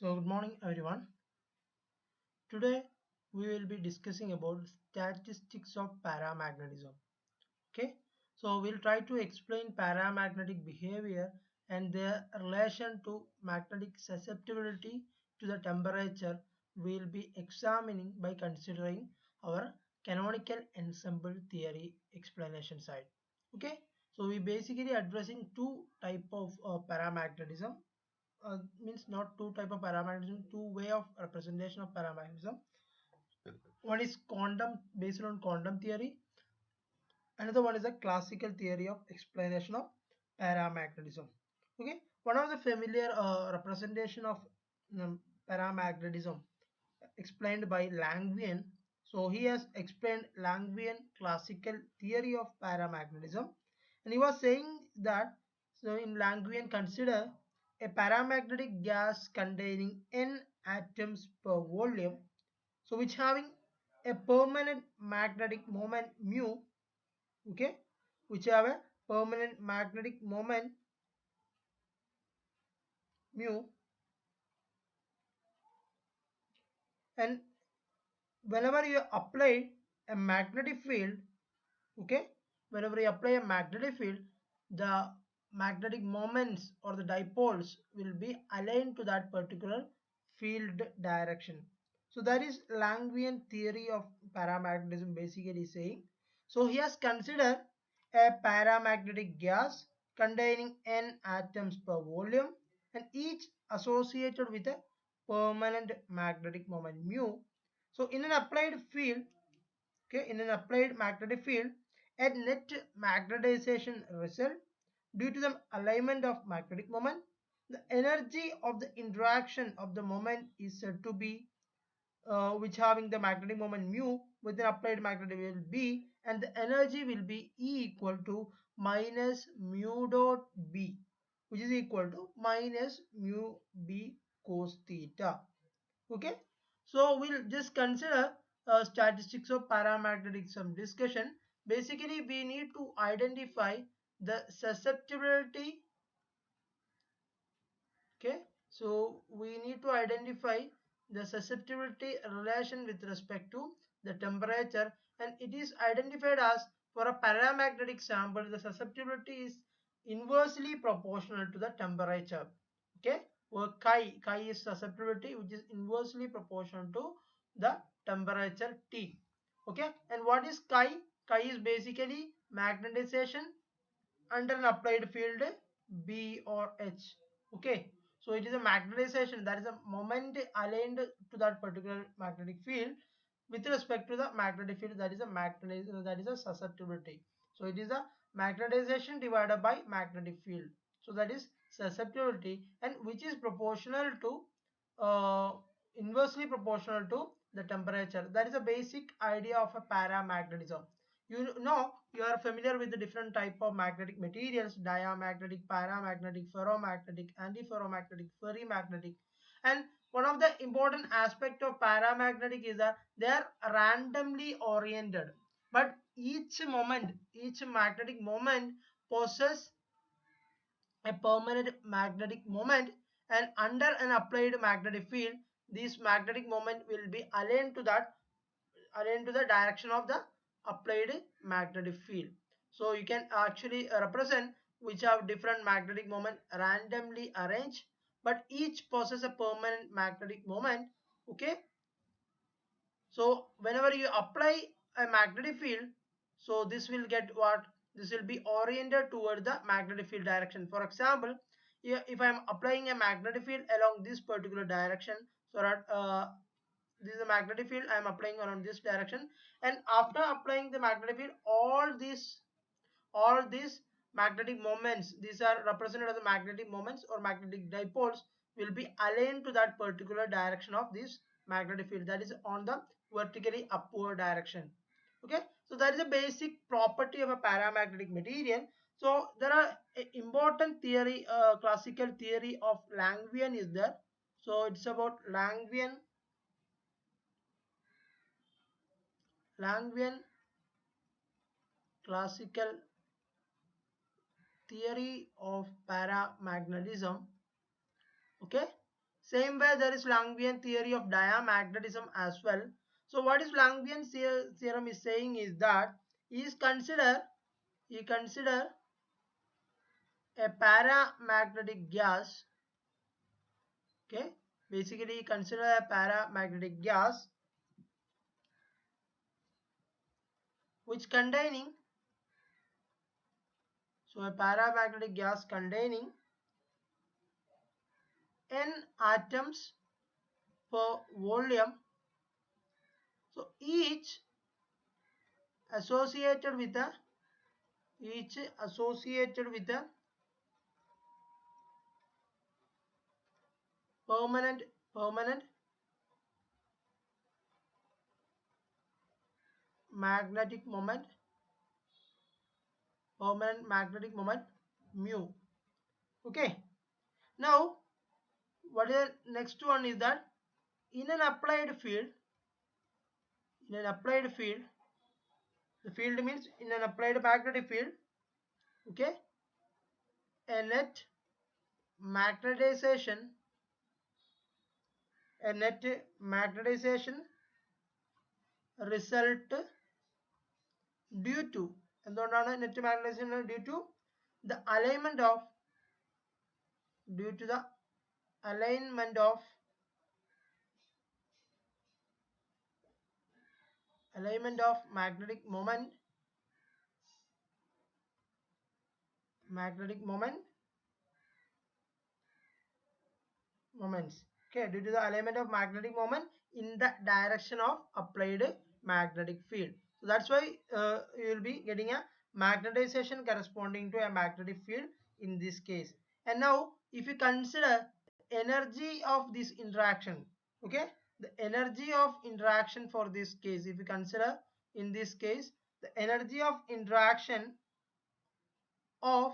So good morning everyone. Today we will be discussing about statistics of paramagnetism. Okay. So we'll try to explain paramagnetic behavior and their relation to magnetic susceptibility to the temperature. We'll be examining by considering our canonical ensemble theory explanation side. Okay. So we basically addressing two type of paramagnetism, means not two type of paramagnetism, two way of representation of paramagnetism. One is quantum, based on quantum theory. Another one is a classical theory of explanation of paramagnetism. Okay, one of the familiar representation of paramagnetism explained by Langevin. So he has explained Langevin classical theory of paramagnetism, and he was saying that, so in Langevin, consider a paramagnetic gas containing n atoms per volume, so which having a permanent magnetic moment mu. Okay, which have a permanent magnetic moment mu, and whenever you apply a magnetic field, okay, whenever you apply a magnetic field, the magnetic moments or the dipoles will be aligned to that particular field direction. So that is Langevin theory of paramagnetism basically saying. So he has considered a paramagnetic gas containing n atoms per volume and each associated with a permanent magnetic moment mu. So in an applied field, okay, in an applied magnetic field, a net magnetization result due to the alignment of magnetic moment. The energy of the interaction of the moment is said to be, which having the magnetic moment mu with an applied magnetic field B, and the energy will be E equal to minus mu dot B, which is equal to minus mu B cos theta. Okay, so we'll just consider statistics of paramagnetism discussion. Basically we need to identify the susceptibility. Okay, so we need to identify the susceptibility relation with respect to the temperature, and it is identified as, for a paramagnetic sample, the susceptibility is inversely proportional to the temperature. Okay, or chi is susceptibility which is inversely proportional to the temperature T. Okay, and what is chi is basically magnetization under an applied field B or H. Okay, so it is a magnetization, that is a moment aligned to that particular magnetic field with respect to the magnetic field, that is a that is a susceptibility. So it is a magnetization divided by magnetic field, so that is susceptibility, and which is proportional to, uh, inversely proportional to the temperature. That is a basic idea of a paramagnetism. You are familiar with the different type of magnetic materials: diamagnetic, paramagnetic, ferromagnetic, antiferromagnetic, ferrimagnetic. And one of the important aspect of paramagnetic is that they are randomly oriented, but each magnetic moment possesses a permanent magnetic moment, and under an applied magnetic field this magnetic moment will be aligned to the direction of the applied magnetic field. So you can actually represent which have different magnetic moment randomly arranged, but each possesses a permanent magnetic moment. Okay, so whenever you apply a magnetic field, so this will get what, this will be oriented toward the magnetic field direction. For example, if I am applying a magnetic field along this particular direction, so that this is a magnetic field I am applying around this direction, and after applying the magnetic field, all these magnetic moments, these are represented as the magnetic moments or magnetic dipoles, will be aligned to that particular direction of this magnetic field, that is on the vertically upward direction. Okay, so that is a basic property of a paramagnetic material. So there are important theory, classical theory of Langevin is there. So it's about Langevin classical theory of paramagnetism. Okay, Same way there is Langevin theory of diamagnetism as well. So what is Langevin theorem is saying is that he consider a paramagnetic gas. Okay, basically consider a paramagnetic gas which containing, so a paramagnetic gas containing n atoms per volume, so each associated with a permanent magnetic moment mu. Okay, now what is the next one is that in an applied field, the field means in an applied magnetic field, okay, a net magnetization result due to എന്തുകൊണ്ടാണ് net magnetisation due to the alignment of magnetic moments, okay, due to the alignment of magnetic moment in the direction of applied magnetic field. So that's why you will be getting a magnetization corresponding to a magnetic field in this case. And now if you consider energy of this interaction, okay, the energy of interaction for this case, if you consider in this case the energy of interaction of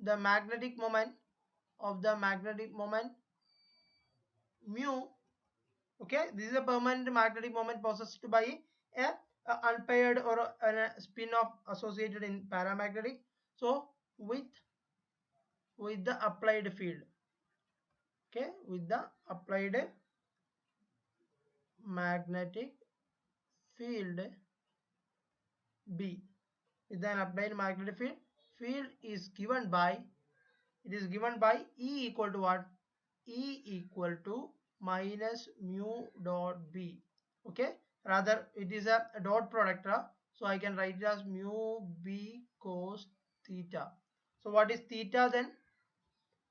the magnetic moment mu, okay, this is a permanent magnetic moment possessed by a unpaired or a spin of associated in paramagnetic, so with the applied field, okay, with the applied magnetic field B, with an applied magnetic field is given by, E equal to what? E equal to minus mu dot B. Okay, rather it is a dot product, so I can write it as mu B cos theta. So what is theta then?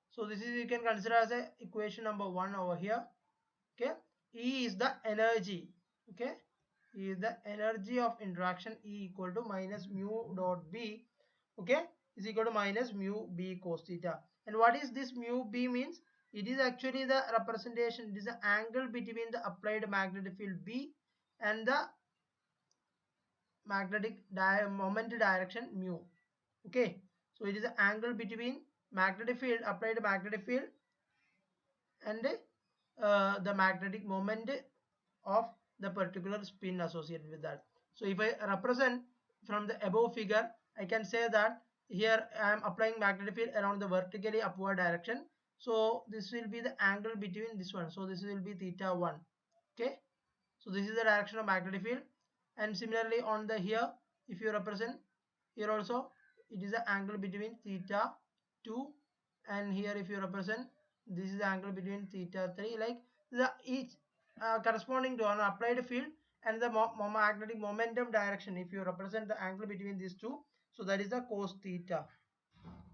So this is, you can consider as a equation number 1 over here. Okay, E is the energy. Okay, E is the energy of interaction, E equal to minus mu dot B, okay, is equal to minus mu B cos theta. And what is this mu B means? It is actually the representation, it is the angle between the applied magnetic field B and the magnetic moment direction mu. Okay, so it is the angle between magnetic field, applied magnetic field, and the magnetic moment of the particular spin associated with that. So if I represent from the above figure, I can say that here I am applying magnetic field around the vertically upward direction. So this will be the angle between this one. So this will be theta 1. Okay. So this is the direction of magnetic field. And similarly on the here, if you represent here also, it is the angle between theta 2. And here if you represent, this is the angle between theta 3. Like the each corresponding to an applied field and the magnetic momentum direction, if you represent the angle between these two, so that is the cos theta,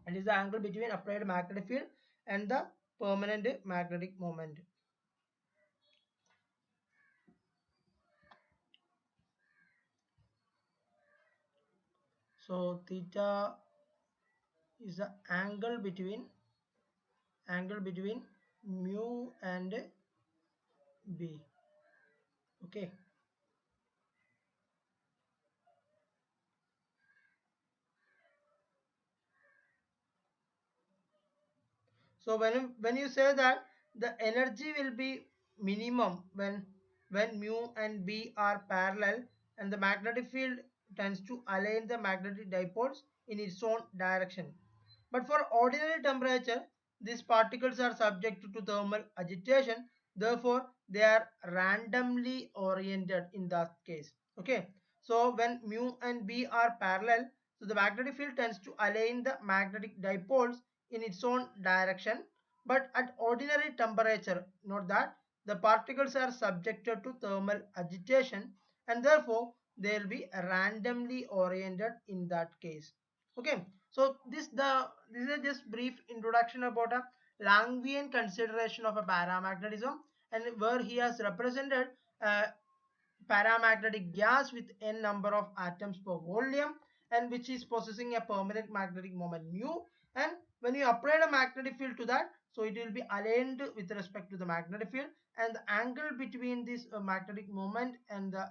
and is the angle between applied magnetic field and the permanent magnetic moment. So theta is the angle between mu and B. Okay. So when you say that the energy will be minimum when mu and B are parallel and the magnetic field tends to align the magnetic dipoles in its own direction. But for ordinary temperature, these particles are subject to thermal agitation, therefore they are randomly oriented in that case. Okay, so when mu and B are parallel, so the magnetic field tends to align the magnetic dipoles in its own direction, but at ordinary temperature, note that the particles are subjected to thermal agitation and therefore they will be randomly oriented in that case. Okay, so this is just brief introduction about a Langevin consideration of a paramagnetism, and where he has represented a paramagnetic gas with n number of atoms per volume and which is possessing a permanent magnetic moment mu, and when you apply a magnetic field to that, so it will be aligned with respect to the magnetic field, and the angle between this magnetic moment and the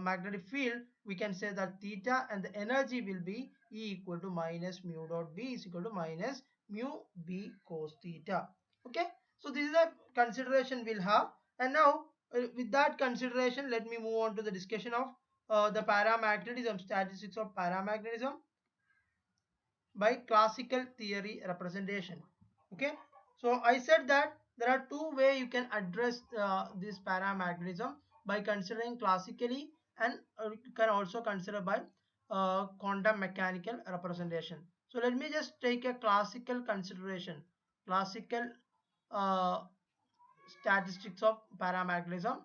magnetic field, we can say that theta, and the energy will be E equal to minus mu dot B is equal to minus mu B cos theta. Okay, so this is a consideration we'll have. And now with that consideration, let me move on to the discussion of the paramagnetism, statistics of paramagnetism by classical theory representation. Okay, so I said that there are two ways you can address this paramagnetism, by considering classically, and you can also consider by quantum mechanical representation. So let me just take a classical consideration, classical uh, statistics of paramagnetism.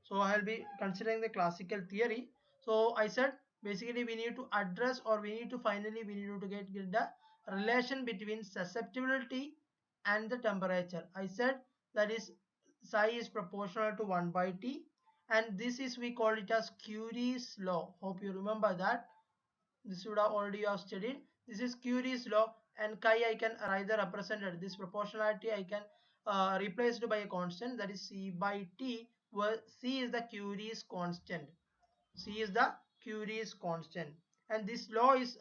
So I'll be considering the classical theory. So I said basically we need to address, or we need to finally we need to get the relation between susceptibility and the temperature. I said that is psi is proportional to 1 by T, and this is, we call it as Curie's law. Hope you remember that. This would have already you have studied. This is Curie's law, and chi I can either represent it. This proportionality I can replace it by a constant, that is C by T, where C is the Curie's constant. C is the Curie's constant, and this law is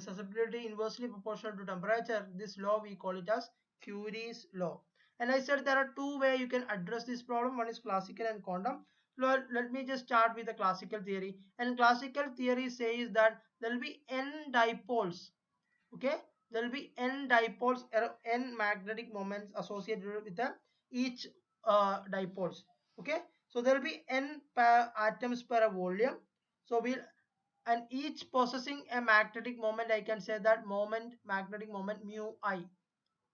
susceptibility inversely proportional to temperature. This law we call it as Curie's law. And I said there are two ways you can address this problem. One is classical and quantum. Let me just start with the classical theory. And classical theory says that there will be n dipoles. Okay, there will be n dipoles, n magnetic moments associated with each dipoles. Okay, so there will be n atoms per volume. So we'll, and each possessing a magnetic moment, I can say that magnetic moment mu I.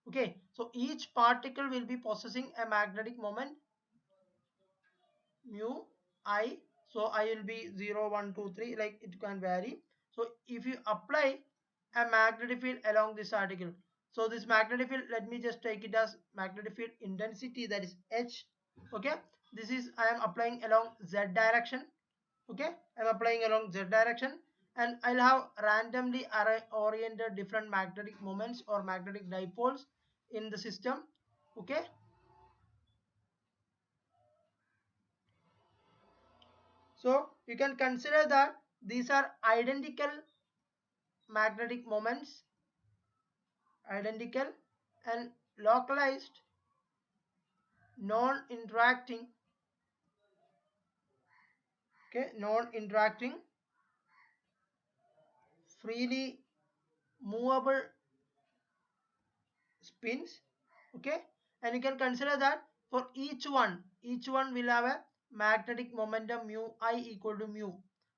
Okay, so each particle will be possessing a magnetic moment mu I. So I will be 0 1 2 3, like it can vary. So if you apply a magnetic field along this article, so this magnetic field, let me just take it as magnetic field intensity, that is H. Okay, this is I am applying along Z direction. Okay, I am applying along Z direction, and I'll have randomly oriented different magnetic moments or magnetic dipoles in the system. Okay, so you can consider that these are identical magnetic moments, identical and localized, non-interacting, okay, non-interacting, freely movable spins. Okay, and you can consider that for each one will have a magnetic momentum mu I equal to mu,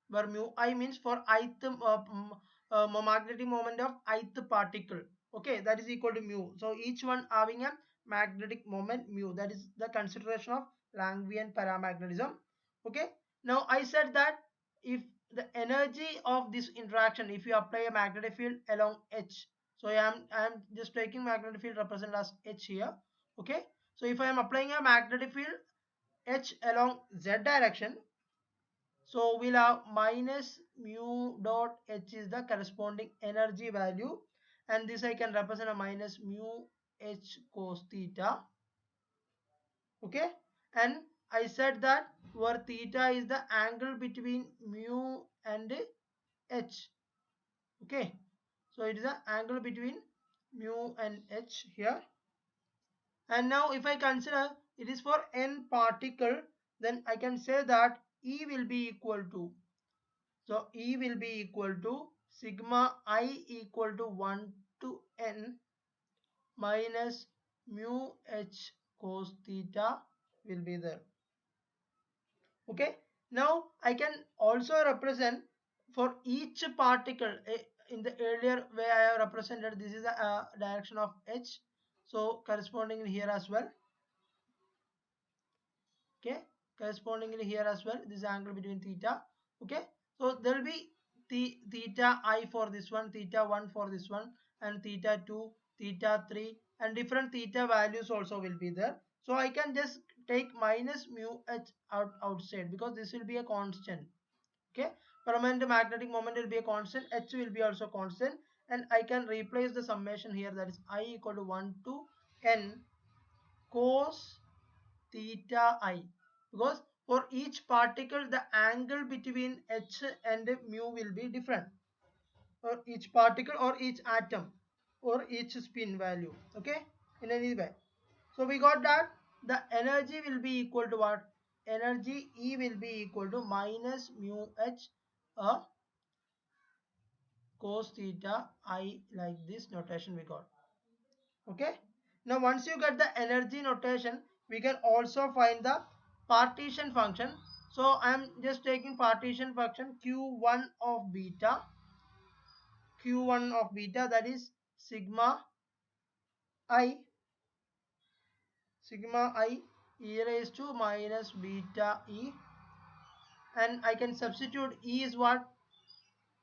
where mu I means for ith magnetic moment of ith particle. Okay, that is equal to mu. So each one having a magnetic moment mu, that is the consideration of Langevin paramagnetism. Okay, now I said that if the energy of this interaction, if you apply a magnetic field along H, so I am just taking magnetic field represent as H here. Okay, so if I am applying a magnetic field H along Z direction, so we'll have minus mu dot H is the corresponding energy value, and this I can represent a minus mu H cos theta. Okay, and I said that where theta is the angle between mu and H. Okay, so it is the angle between mu and H here. And now if I consider it is for n particle, then I can say that E will be equal to, so E will be equal to sigma I equal to 1 to n minus mu h cos theta will be there. Okay, now I can also represent for each particle in the earlier way I have represented. This is the direction of h, so correspondingly here as well. Okay, correspondingly here as well, this angle between theta. Okay, so there will be theta I for this one, theta 1 for this one, and theta 2, theta 3, and different theta values also will be there. So I can just take minus mu h outside, because this will be a constant. Okay, permanent magnetic moment will be a constant, h will be also constant, and I can replace the summation here, that is I equal to 1 to n cos theta I, because for each particle the angle between h and mu will be different for each particle or each atom or each spin value. Okay, in any way. So we got that the energy will be equal to what? Energy E will be equal to minus mu h cos theta I, like this notation we got. Okay, now once you get the energy notation, we can also find the partition function. So I am just taking partition function q1 of beta, q1 of beta, that is sigma I, sigma I e raised to minus beta e, and I can substitute E is what?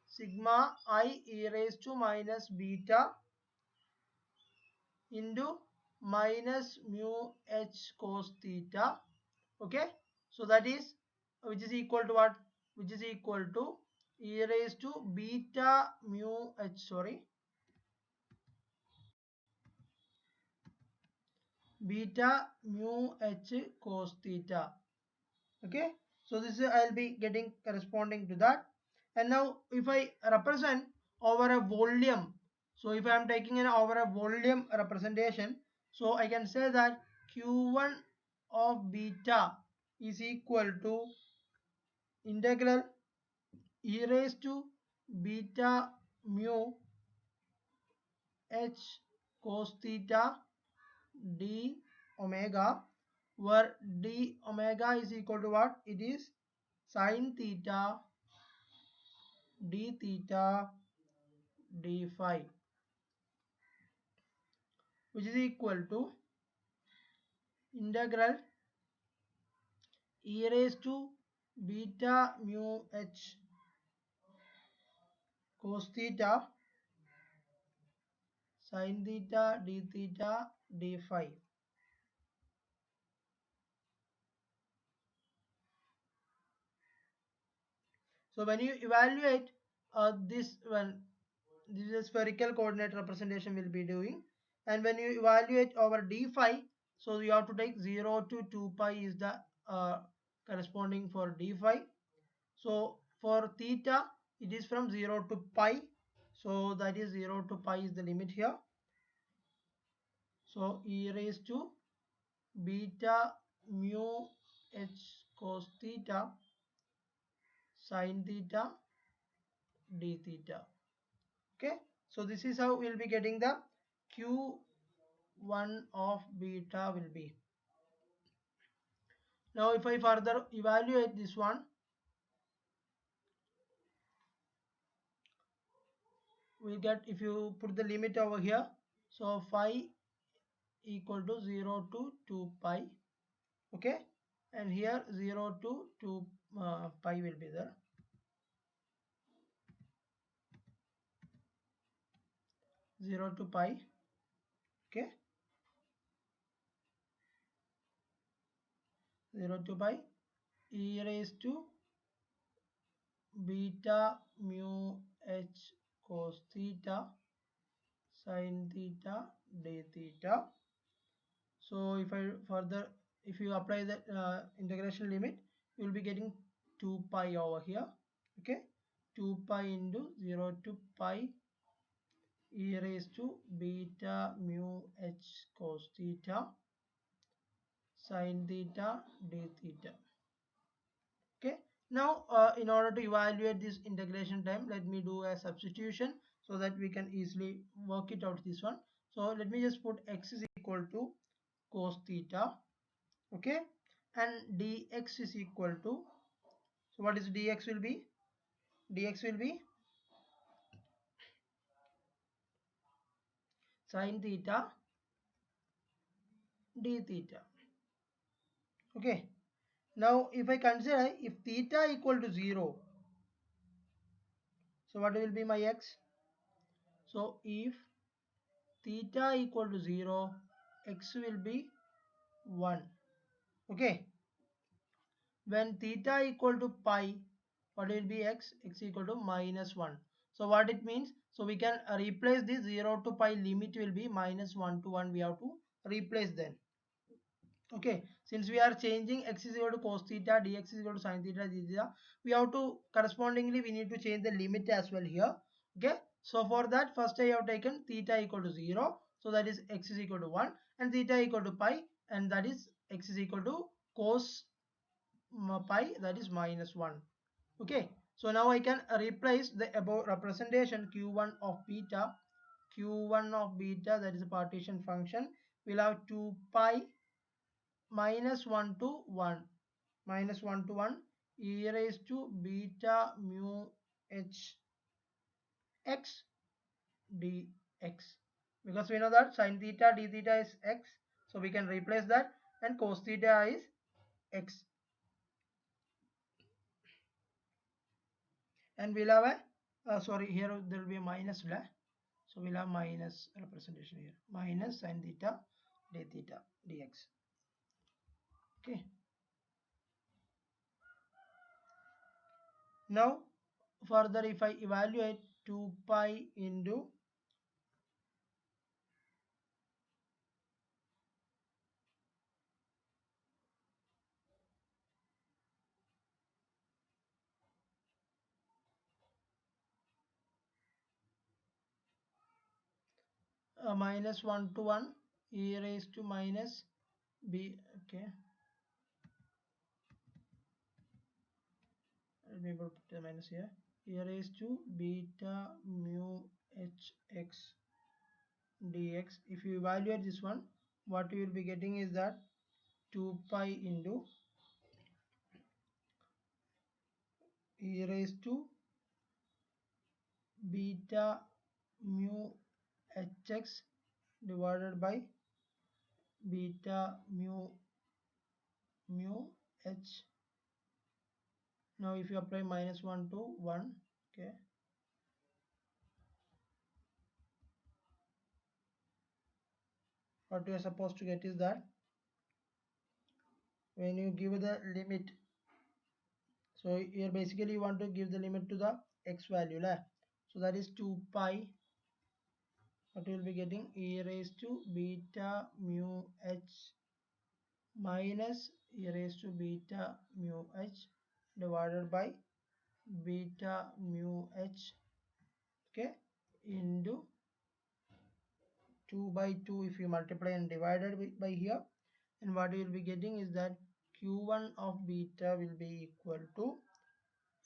Sigma I e raised to minus beta into minus mu h cos theta. Okay, so that is, which is equal to what? Which is equal to e raised to beta mu h, sorry, beta mu h cos theta. Okay, so this is, I'll be getting corresponding to that. And now if I represent over a volume, so if I am taking an over a volume representation, so I can say that q1 of beta is equal to integral e raised to beta mu h cos theta d omega, where d omega is equal to what? It is sin theta d theta d phi, which is equal to integral e raised to beta mu h cos theta sin theta d phi. So when you evaluate this one, this is a spherical coordinate representation we'll be doing, and when you evaluate over d phi, so you have to take 0 to 2 pi is the corresponding for d phi. So for theta it is from 0 to pi, so that is 0 to pi is the limit here. So e raised to beta mu h cos theta sin theta d theta. Okay, so this is how we'll be getting the q1 of beta will be. Now if I further evaluate this one, we get, if you put the limit over here, so phi equal to 0 to 2 pi. Okay, and here 0 to 2 pi will be there. 0 to pi. Okay, 0 to pi e raised to beta mu h cos theta sin theta d theta. So if I further, if you apply the integration limit, you will be getting 2 pi over here. Okay, 2 pi into 0 to pi e raised to beta mu h cos theta sin theta d theta. Okay, now in order to evaluate this integration time, let me do a substitution so that we can easily work it out this one. So let me just put x is equal to cos theta, okay, and dx is equal to, so what is dx will be? Dx will be sin theta d theta, okay. Now if I consider if theta equal to 0, so what will be my x? So if theta equal to 0, x will be 1, okay. When theta equal to pi, what will be x? X equal to -1. So what it means? So we can replace this 0 to pi limit will be -1 to 1. We have to replace then. Okay, since we are changing x is equal to cos theta, dx is equal to sin theta, d theta, we have to correspondingly we need to change the limit as well here. Okay, so for that first I have taken theta equal to 0, so that is x is equal to 1, and theta equal to pi, and that is x is equal to cos pi, that is -1. Okay, so now I can replace the above representation q1 of beta, q1 of beta, that is a partition function, will have 2 pi -1 to 1, -1 to 1 e raised to beta mu h x dx, because we know that sin theta d theta is x, so we can replace that, and cos theta is x, and we'll have a sorry, here there will be a minus, so we'll have minus representation here, minus sin theta d theta dx, okay. Now further if I evaluate 2 pi into -1 to 1 e raised to minus b, okay, let me put the minus here, e raised to beta mu h x dx. If you evaluate this one, what you will be getting is that 2 pi into e raised to beta mu hx divided by beta mu h. Now if you apply -1 to 1, okay, what you are supposed to get is that when you give the limit, so here basically you want to give the limit to the x value, so that is 2 pi, what you will be getting, e raised to beta mu h minus e raised to beta mu h divided by beta mu h, okay, into 2 by 2 if you multiply and divided by here, and what you will be getting is that q1 of beta will be equal to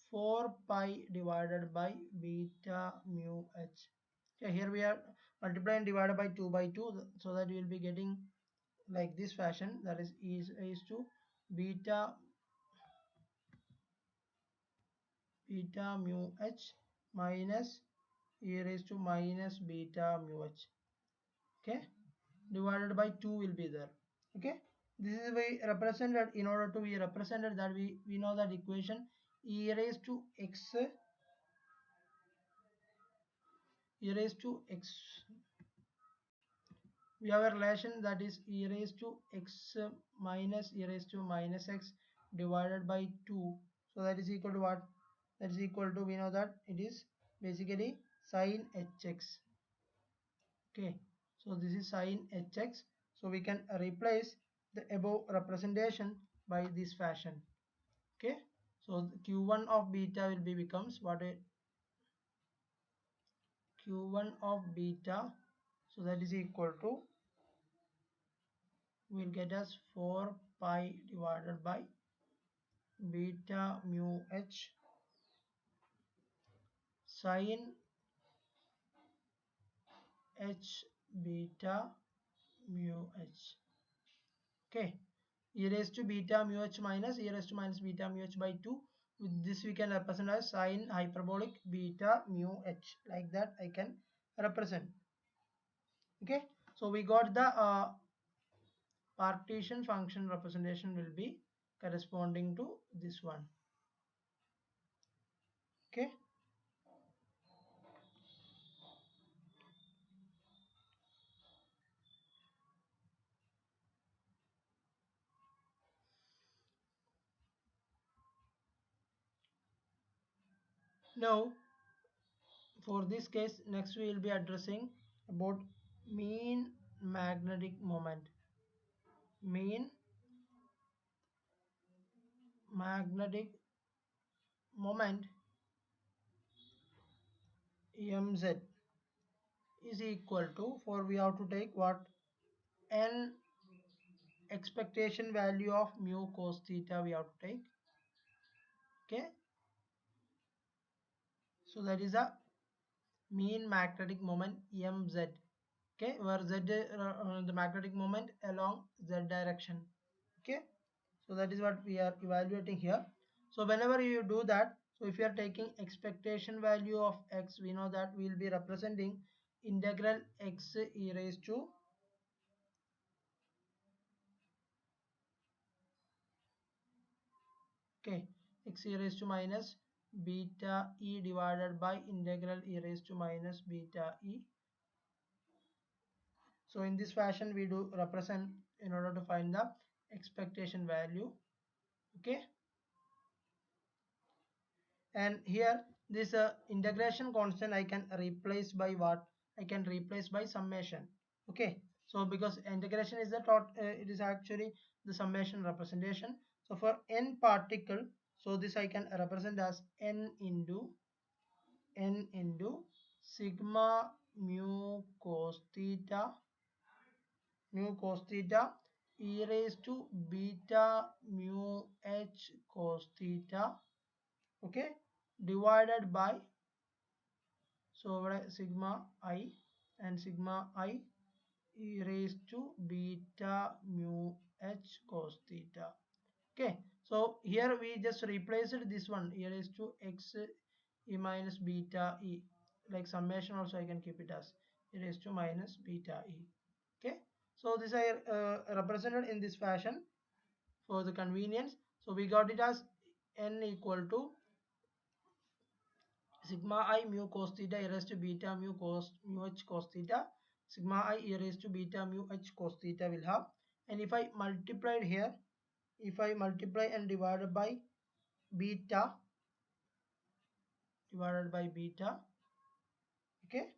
4 pi divided by beta mu h. Okay, here we are multiply and divided by 2 by 2, so that you will be getting like this fashion, that is to beta mu h minus e raised to minus beta mu h, okay, divided by 2 will be there, okay. This is we represented, in order to be represented that we know that equation e raised to x, e raised to x, we have a relation that is e raised to x minus e raised to minus x divided by 2, so that is equal to what? That is equal to, we know that it is basically sin hx, okay. So this is sin hx, so we can replace the above representation by this fashion, okay. So q1 of beta will be becomes what? Q1 of beta, so that is equal to, will get us 4 pi divided by beta mu h sin h beta mu h. Okay, e raised to beta mu h minus e raised to minus beta mu h by 2. With this we can represent as sine hyperbolic beta mu h. Like that I can represent. Okay, so we got the partition function representation will be corresponding to this one. Okay, now for this case next we will be addressing about mean magnetic moment. Mean magnetic moment mz is equal to, for we have to take what, n expectation value of mu cos theta we have to take. Okay, so that is a mean magnetic moment mz. Okay, where z the magnetic moment along z direction. Okay, so that is what we are evaluating here. So whenever you do that, so if you are taking expectation value of x, we know that we will be representing integral x e raised to okay x e raised to minus beta e divided by integral e raised to minus beta e. So in this fashion we do represent in order to find the expectation value. Okay, and here this integration constant I can replace by what, I can replace by summation. Okay, so because integration is the it is actually the summation representation. So for n particle, so this I can represent as n into sigma mu cos theta e raised to beta mu h cos theta. Okay, divided by, so sigma I and sigma I e raised to beta mu h cos theta. Okay, so here we just replaced this one e raised to x e minus beta e, like summation also I can keep it as e raised to minus beta e. Okay, so this I represented in this fashion for the convenience. So we got it as n equal to sigma I mu cos theta e raised to beta mu h cos theta. Sigma I e raised to beta mu h cos theta will have, and if I multiplied here, if I multiply and beta divided by beta, okay,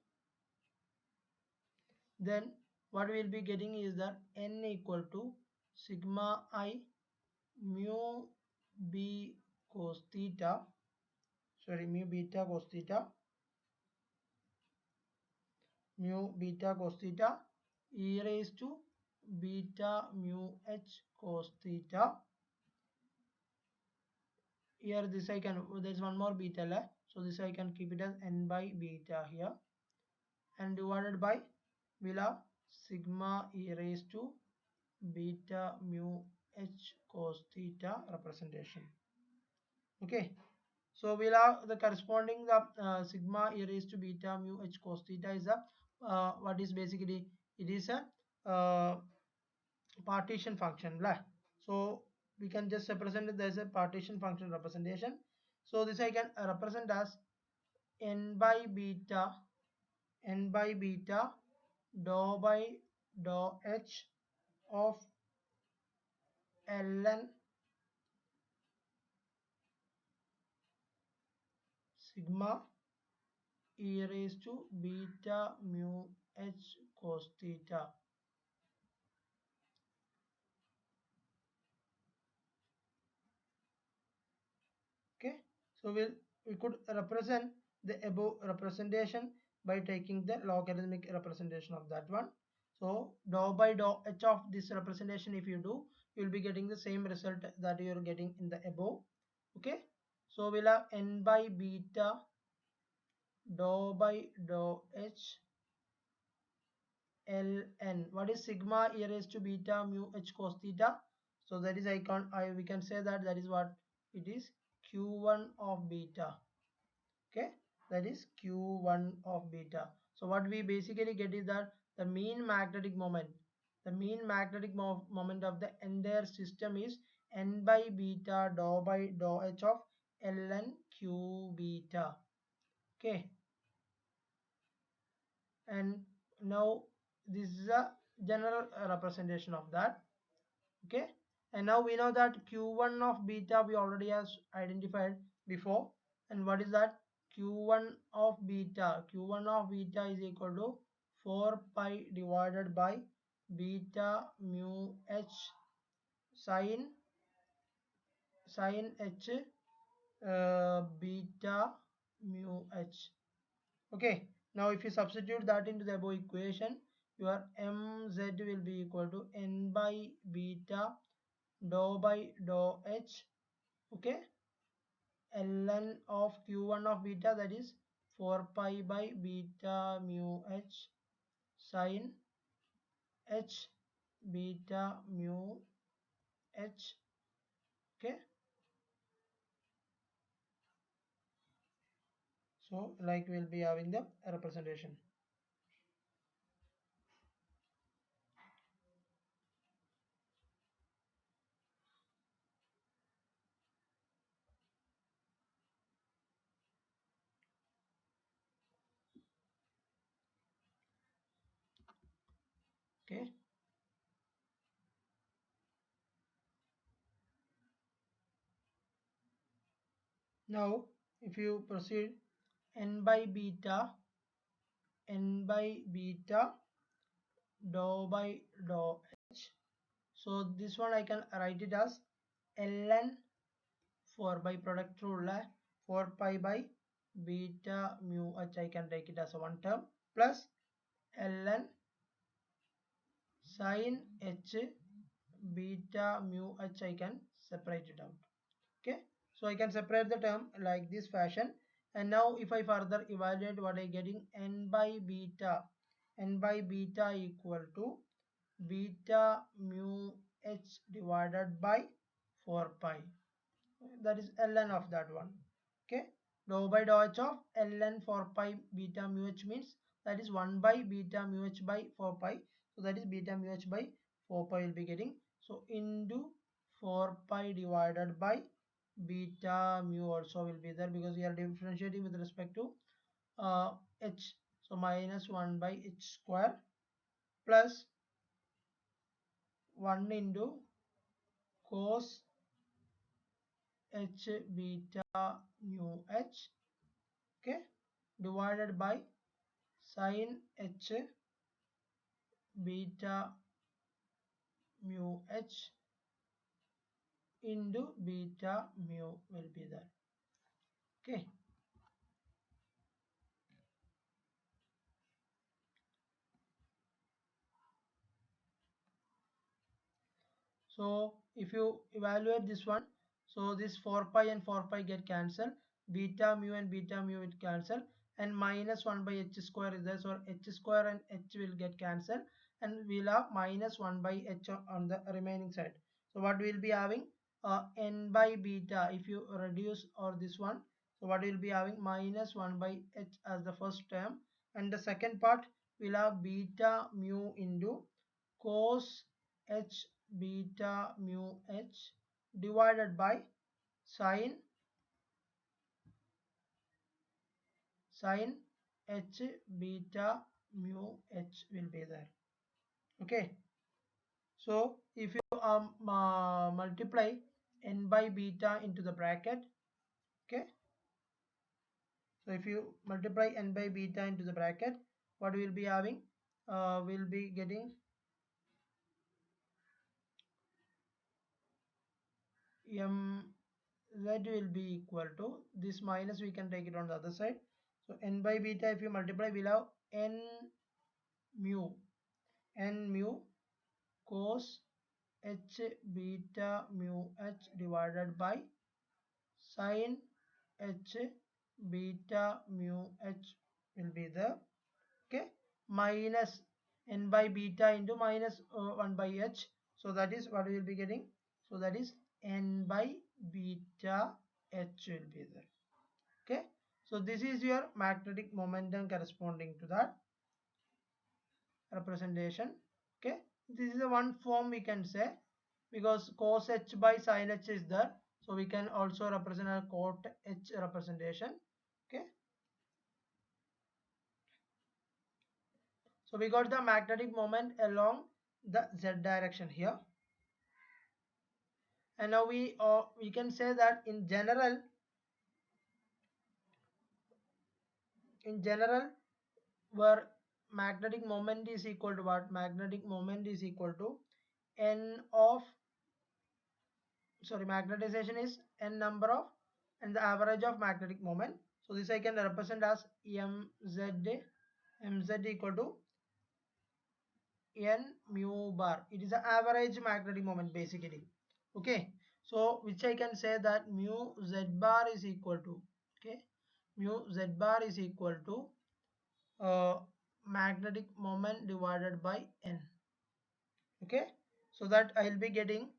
then what we will be getting is that n equal to sigma I mu b cos theta, sorry, mu beta cos theta, mu beta cos theta e raised to beta mu h cos theta. Here this I can, there's one more beta left, so this I can keep it as n by beta here, and divided by will have sigma e raised to beta mu h cos theta representation. Okay, so we'll have the corresponding the sigma e raised to beta mu h cos theta is a what is basically, it is a partition function, right? So we can just represent it as a partition function representation. So this I can represent as n by beta dou by dou h of ln sigma e raised to beta mu h cos theta. Okay, so we could represent the above representation by taking the logarithmic representation of that one. So dou by dou h of this representation if you do, you will be getting the same result that you are getting in the above. Okay, so we'll have n by beta dou by dou h ln. What is sigma e raised to beta mu h cos theta? So that is we can say that is what it is, q1 of beta. Okay, that is q1 of beta. So what we basically get is that the mean magnetic moment, moment of the entire system is n by beta dou by dou h of ln q beta. Okay, and now this is a general representation of that. Okay, and now we know that q1 of beta we already has identified before, and what is that? q1 of beta is equal to 4 pi divided by beta mu h sin h beta mu h. Okay, now if you substitute that into the above equation, your mz will be equal to n by beta dou by dou h, okay, ln of q1 of beta, that is 4 pi by beta mu h sin h beta mu h. Okay, so like we'll be having the representation. Okay, now if you proceed, n by beta dou by dou h. So this one I can write it as ln, for by product rule 4 pi by beta mu h, I can take it as a one term, plus ln sin h beta mu h, I can separate it out. Okay, so I can separate the term like this fashion. And now if I further evaluate, what I getting, n by beta equal to beta mu h divided by 4 pi, that is ln of that one. Okay, dou by dou h of ln 4 pi beta mu h means that is 1 by beta mu h by 4 pi, so that is beta mu h by 4 pi will be getting, so into 4 pi divided by beta mu also will be there, because we are differentiating with respect to h, so minus 1 by h square plus 1 into cos h beta mu h, okay, divided by sin h beta mu h into beta mu will be there. Okay, so if you evaluate this one, so this 4 pi and 4 pi get cancelled, beta mu and beta mu will cancel, and minus 1 by h square is there, so h square and h will get cancelled, and we'll have minus 1 by h on the remaining side. So what we'll be having, n by beta, if you reduce or this one, so what we'll be having, minus 1 by h as the first term, and the second part will have beta mu into cos h beta mu h divided by sin h beta mu h will be there. Okay, so if you multiply n by beta into the bracket, okay, so if you multiply n by beta into the bracket, what we will be having, we'll be getting mz will be equal to this, minus we can take it on the other side, so n by beta if you multiply, we'll have n mu cos h beta mu h divided by sin h beta mu h will be there. Okay, minus n by beta into minus 1 by h. So that is what we will be getting. So that is n by beta h will be there. Okay. So this is your magnetic momentum corresponding to that representation. Okay. This is the one form we can say, because cos h by sin h is there. So we can also represent a cot h representation. Okay. So we got the magnetic moment along the z direction here. And now we can say that in general where magnetic moment is equal to what? Magnetic moment is equal to n of, sorry, magnetization is n number of and the average of magnetic moment. So this I can represent as mz equal to n mu bar. It is the average magnetic moment basically. Okay. So which I can say that mu z bar is equal to, okay, mu z bar is equal to magnetic moment divided by n. Okay. So that I will be getting,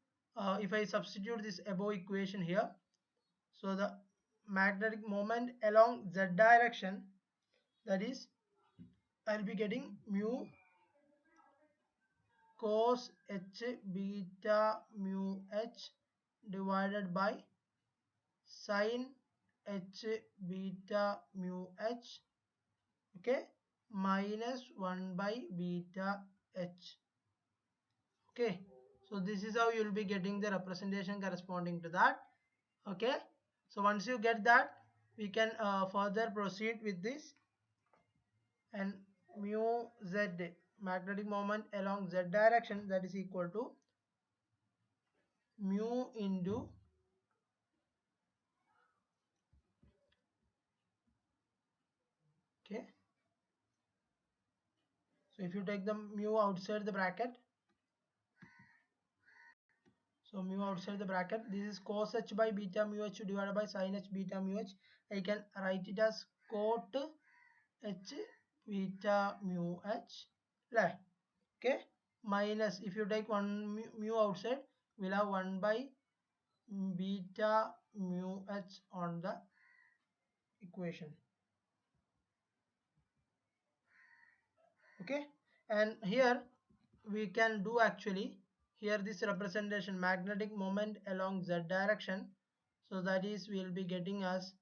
if I substitute this above equation here, so the magnetic moment along z direction, that is I will be getting mu cos h beta mu h divided by sin h beta mu h, okay, minus 1 by beta h. Okay. So this is how you will be getting the representation corresponding to that. Okay. So once you get that, we can further proceed with this. And mu z, magnetic moment along z direction, that is equal to mu into okay. So if you take the mu outside the bracket, so mu outside the bracket, this is cos h by beta mu h divided by sin h beta mu h. I can write it as cot h beta mu h, right? Okay, minus, if you take one mu outside, we'll have 1 by beta mu h on the equation. Okay. And here we can do actually, here this representation magnetic moment along z direction, so that is we will be getting as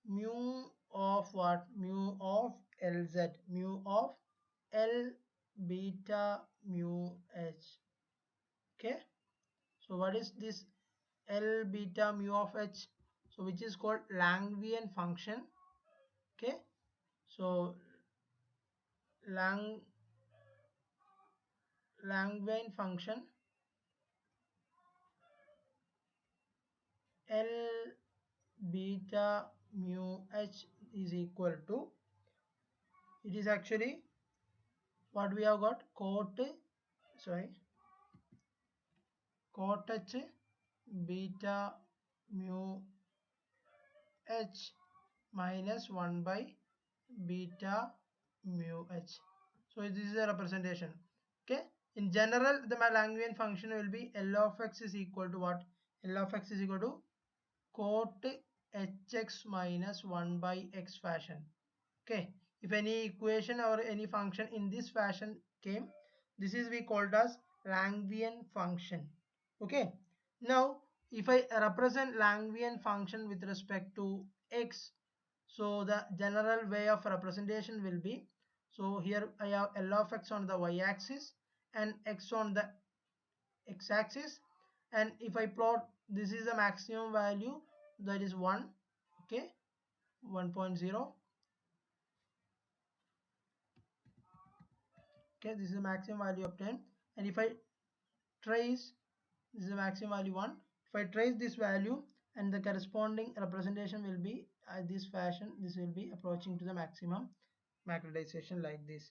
mu of what? Mu of Lz, mu of L beta mu h. Okay. So what is this L beta mu of h? So which is called Langevin function. Okay. So Langevin function L beta mu h is equal to, it is actually what we have got, cot h beta mu h minus 1 by beta mu h. So this is a representation. Okay. In general, the Langevin function will be L of x is equal to what? L of x is equal to cot hx minus 1 by x fashion. Okay. If any equation or any function in this fashion came, this is we called as Langevin function. Okay. Now if I represent Langevin function with respect to x, so the general way of representation will be, so here I have L of x on the y-axis and x on the x-axis, and if I plot, this is the maximum value, that is 1, okay, 1.0. Okay, this is the maximum value obtained, and if I trace, this is the maximum value 1. If I trace this value, and the corresponding representation will be this fashion, this will be approaching to the maximum magnetization like this.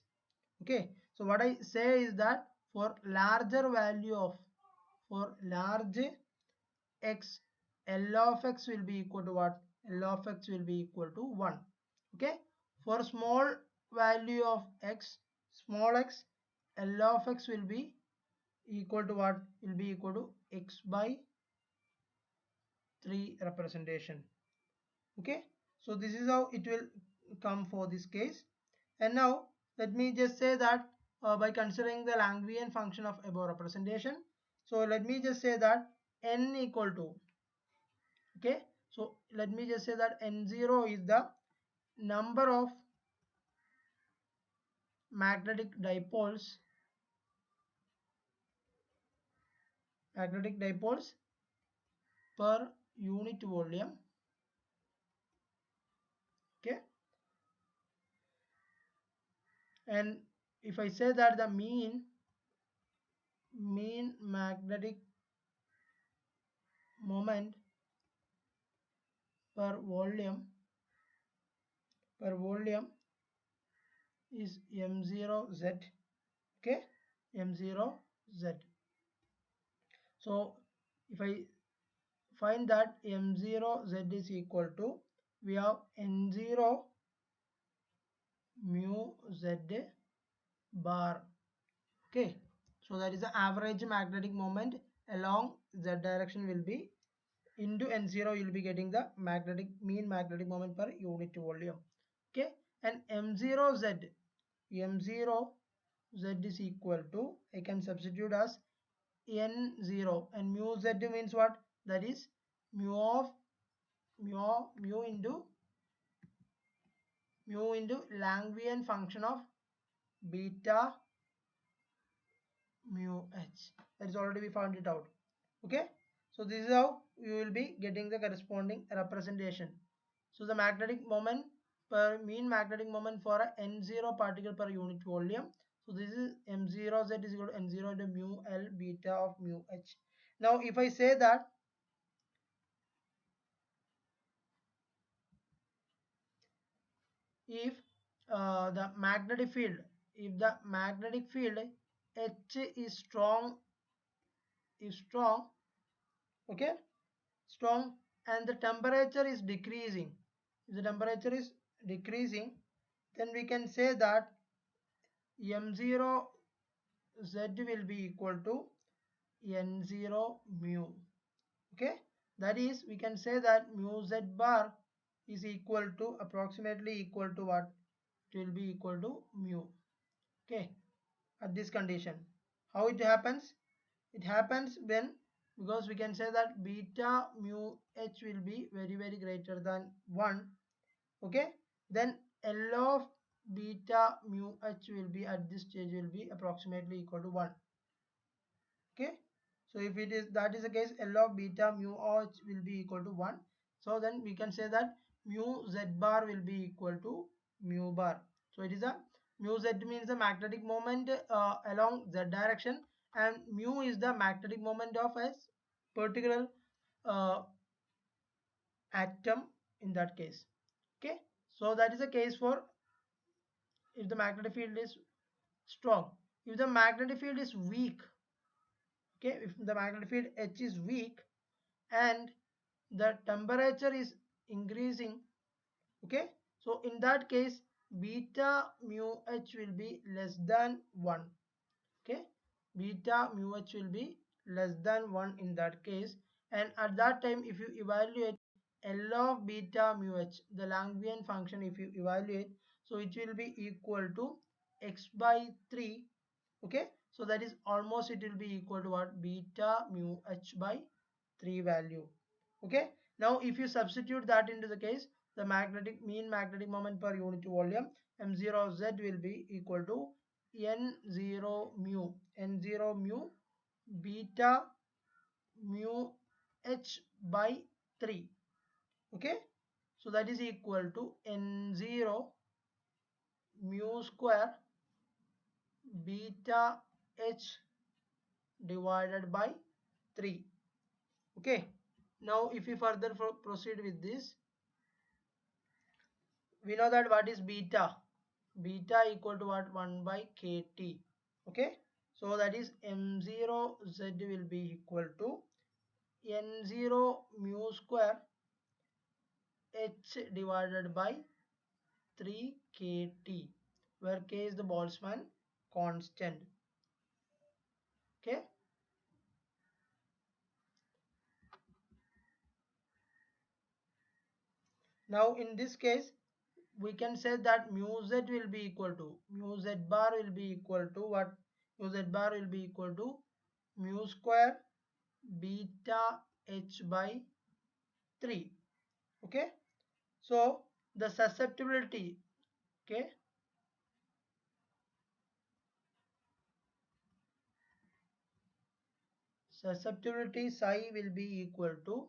Okay, so what I say is that for larger value of, for large x, L of x will be equal to what? L of x will be equal to 1. Okay, for small value of x, small x, L of x will be equal to what? Will be equal to x by 3 representation. Okay, so this is how it will come for this case. And now let me just say that by considering the Langevin function of above representation, so let me just say that n equal to, okay, so let me just say that n0 is the number of magnetic dipoles per unit volume. Okay, and if I say that the mean magnetic moment per volume is m0z. Okay, m0z. So if I find that m0z is equal to, we have n0 mu z bar. Okay, so that is the average magnetic moment along z direction will be into n0, you will be getting the mean magnetic moment per unit volume. Okay, and m0z is equal to, I can substitute as n0, and mu z means what? That is mu into Langevin function of beta mu h. That is already we found it out. Okay, so this is how you will be getting the corresponding representation. So the magnetic moment per mean magnetic moment for a n0 particle per unit volume. So this is m0z is equal to n0 into mu l beta of mu h. Now if I say that if the magnetic field, H is strong, okay, strong, and the temperature is decreasing, if the temperature is decreasing, then we can say that m0 z will be equal to n0 mu. Okay, that is, we can say that mu z bar is equal to approximately equal to what? It will be equal to mu. Okay, at this condition, how it happens? It happens when, because we can say that beta mu h will be very greater than 1. Okay, then L of beta mu h will be at this stage will be approximately equal to 1. Okay, so if it is, that is the case, L of beta mu h will be equal to 1. So then we can say that mu z bar will be equal to mu bar. So it is a mu z means the magnetic moment along z direction, and mu is the magnetic moment of a particular uh, atom in that case. Okay, so that is the case for if the magnetic field is strong. If the magnetic field is weak, okay, if the magnetic field H is weak and the temperature is increasing, okay, so in that case beta mu h will be less than 1. Okay, beta mu h will be less than 1 in that case, and at that time if you evaluate L of beta mu h, the Langevin function, if you evaluate, so it will be equal to x by 3. Okay, so that is almost, it will be equal to what? Beta mu h by 3 value. Okay, now if you substitute that into the case, the mean magnetic moment per unit volume m0z will be equal to n0 mu beta mu h by 3. Okay, so that is equal to n0 mu square beta h divided by 3. Okay, now if we further proceed with this, we know that what is beta equal to what? 1 by kt. Okay, so that is m0 z will be equal to n0 mu square h divided by 3 kt, where k is the Boltzmann constant. Okay. Now in this case, we can say that mu z will be equal to, mu z bar will be equal to what? Mu z bar will be equal to mu square beta h by 3. Okay. So the susceptibility, okay, susceptibility psi will be equal to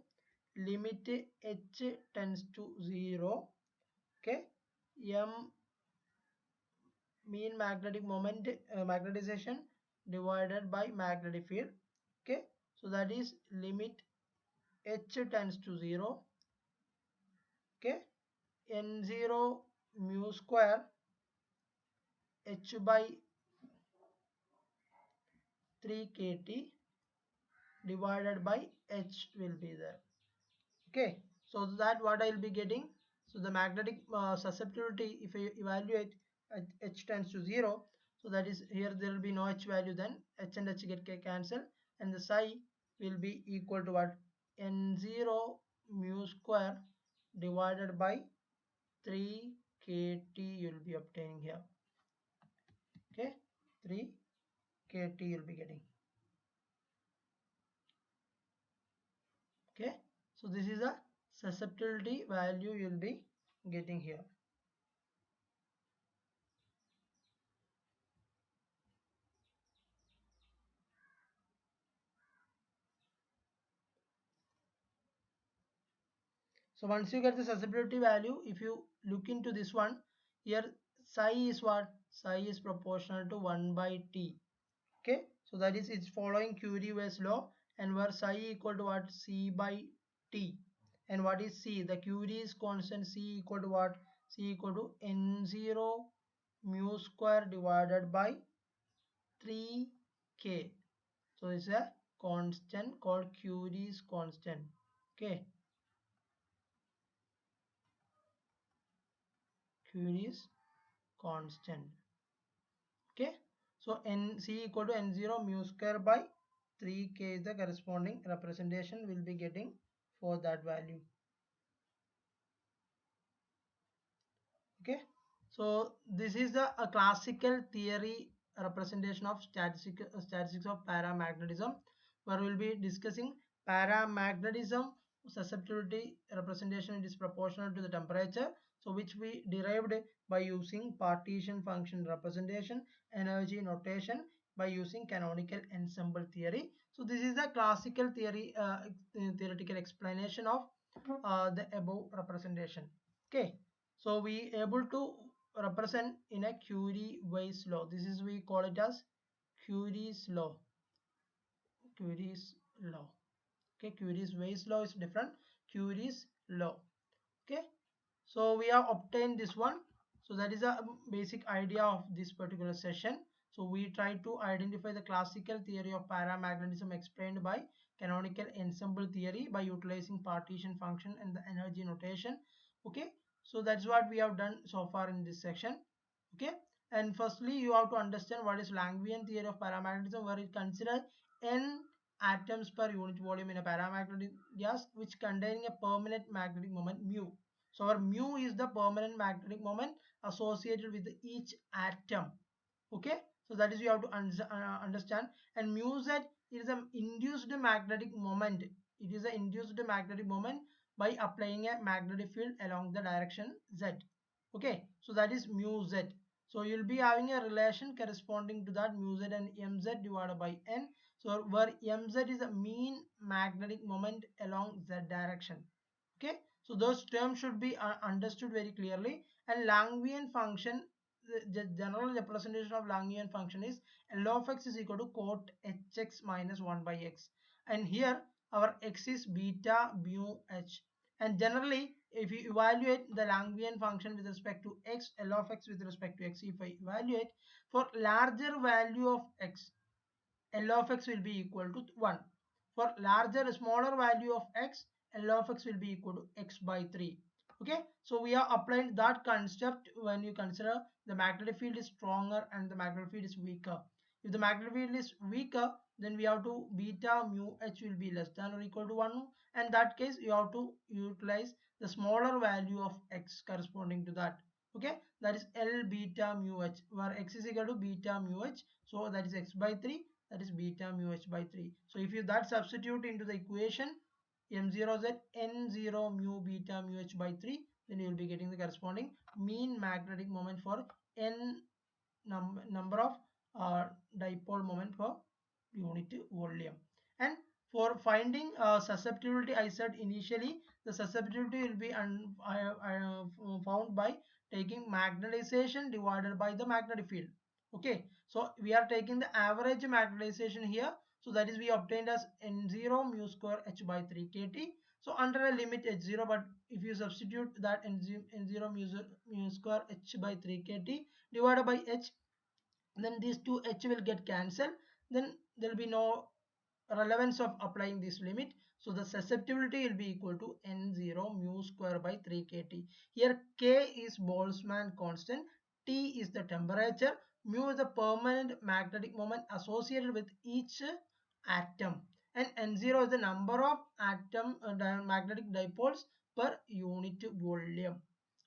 limit h tends to 0, okay, m mean magnetic moment, magnetization divided by magnetic field, okay, so that is limit h tends to 0, okay, n0 mu square h by 3 kt divided by h will be there. Okay, so that what I will be getting. So the magnetic susceptibility, if I evaluate at h tends to 0, so that is here there will be no h value, then h and h get cancelled, and the psi will be equal to what? N0 mu square divided by 3 kt you will be obtaining here. Okay, 3 kt you will be getting. Okay, so this is a susceptibility value you will be getting here. So once you get the susceptibility value, if you look into this one, here psi is what? Psi is proportional to 1 by T. Okay, so that is it's following Curie-Weiss law, and where psi equal to what? C by T. And what is C? The Curie is constant. C equal to what? C equal to N0 mu square divided by 3K. So it's a constant called Curie's constant. Okay. Curie's constant. Okay, so n c equal to n0 mu square by 3k is the corresponding representation we'll be getting for that value. Okay, so this is the a classical theory representation of statistics of paramagnetism, where we'll be discussing paramagnetism susceptibility representation. It is proportional to the temperature, so which we derived by using partition function representation, energy notation by using canonical ensemble theory. So this is the classical theory theoretical explanation of the above representation. Okay, so we able to represent in a Curie-Weiss law. This is we call it as Curie's law. Curie's law. Okay, Curie's-Weiss law is different. Curie's law. Okay, so we have obtained this one. So that is a basic idea of this particular session. So we try to identify the classical theory of paramagnetism explained by canonical ensemble theory by utilizing partition function and the energy notation. Okay, so that's what we have done so far in this section. Okay, and firstly you have to understand what is Langevin theory of paramagnetism, where it considers n atoms per unit volume in a paramagnetic gas which containing a permanent magnetic moment mu. So our mu is the permanent magnetic moment associated with each atom. Okay, so that is you have to understand. And mu z is an induced magnetic moment. It is an induced magnetic moment by applying a magnetic field along the direction z. Okay, so that is mu z. So you'll be having a relation corresponding to that mu z and mz divided by n. So where mz is a mean magnetic moment along z direction. Okay, so those terms should be understood very clearly. And Langevin function, the general representation of Langevin function is L of x is equal to cot hx minus 1 by x, and here our x is beta mu h. And generally if you evaluate the Langevin function with respect to x, L of x with respect to x, if I evaluate for larger value of x, L of x will be equal to 1. For larger smaller value of x, L of x will be equal to x by 3. Okay, so we are applying that concept when you consider the magnetic field is stronger and the magnetic field is weaker. If the magnetic field is weaker, then we have to beta mu h will be less than or equal to 1, and that case you have to utilize the smaller value of x corresponding to that. Okay, that is L beta mu h, where x is equal to beta mu h, so that is x by 3, that is beta mu h by 3. So if you that substitute into the equation m0 z n0 mu beta mu h by 3, then you will be getting the corresponding mean magnetic moment for n number of dipole moment per unit volume. And for finding susceptibility, I said initially the susceptibility will be found by taking magnetization divided by the magnetic field. Okay, so we are taking the average magnetization here, so that is we obtained as n0 mu square h by 3 kt. So under a limit h0, but if you substitute that n0 mu square h by 3 kt divided by h, then these two h will get cancelled, then there will be no relevance of applying this limit. So the susceptibility will be equal to n0 mu square by 3 kt. Here k is Boltzmann constant, T is the temperature, mu is the permanent magnetic moment associated with each atom, and n0 is the number of atom magnetic dipoles per unit volume.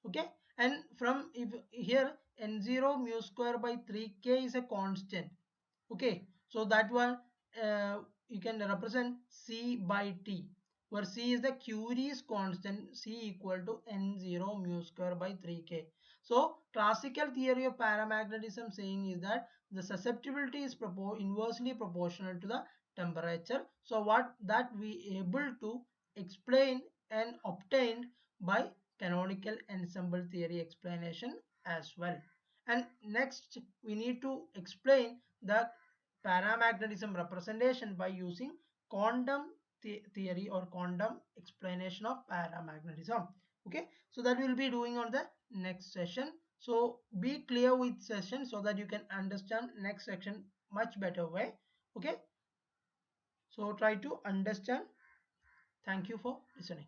Okay, and from if here n0 mu square by 3k is a constant. Okay, so that one you can represent C by T, where C is the Curie's constant, C equal to n0 mu square by 3k. So classical theory of paramagnetism saying is that the susceptibility is inversely proportional to the temperature. So what that we able to explain and obtained by canonical ensemble theory explanation as well. And next we need to explain the paramagnetism representation by using quantum theory or quantum explanation of paramagnetism. Okay, so that we'll be doing on the next session. So be clear with session so that you can understand next section much better way. Okay, so try to understand. Thank you for listening.